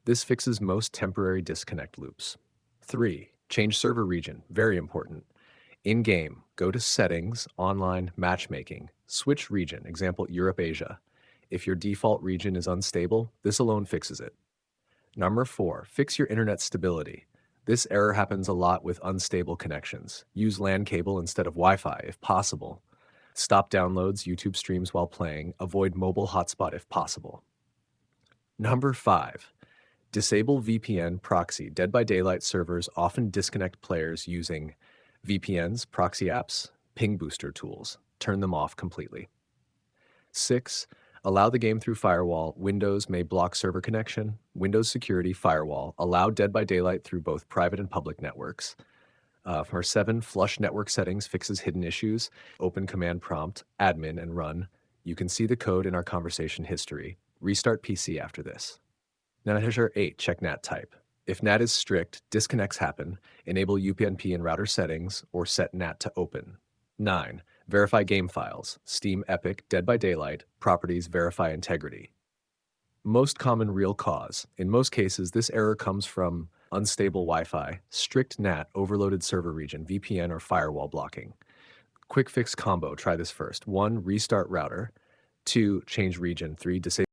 This fixes most temporary disconnect loops. 3. Change server region. Very important. In-game, go to Settings, Online, Matchmaking. Switch region, example Europe, Asia. If your default region is unstable, this alone fixes it. Number 4, fix your internet stability. This error happens a lot with unstable connections. Use LAN cable instead of Wi-Fi if possible. Stop downloads, YouTube streams while playing. Avoid mobile hotspot if possible. Number 5, disable VPN proxy. Dead by Daylight servers often disconnect players using VPNs, proxy apps, ping booster tools. Turn them off completely. 6. Allow the game through firewall. Windows may block server connection. Windows security firewall. Allow Dead by Daylight through both private and public networks. For 7, flush network settings fixes hidden issues. Open command prompt, admin, and run. You can see the code in our conversation history. Restart PC after this. Now measure 8, check NAT type. If NAT is strict, disconnects happen. Enable UPnP in router settings or set NAT to open. 9. Verify game files. Steam, Epic, Dead by Daylight, properties, verify integrity. Most common real cause. In most cases, this error comes from unstable Wi-Fi, strict NAT, overloaded server region, VPN, or firewall blocking. Quick fix combo. Try this first. 1. Restart router. 2. Change region. 3. Disable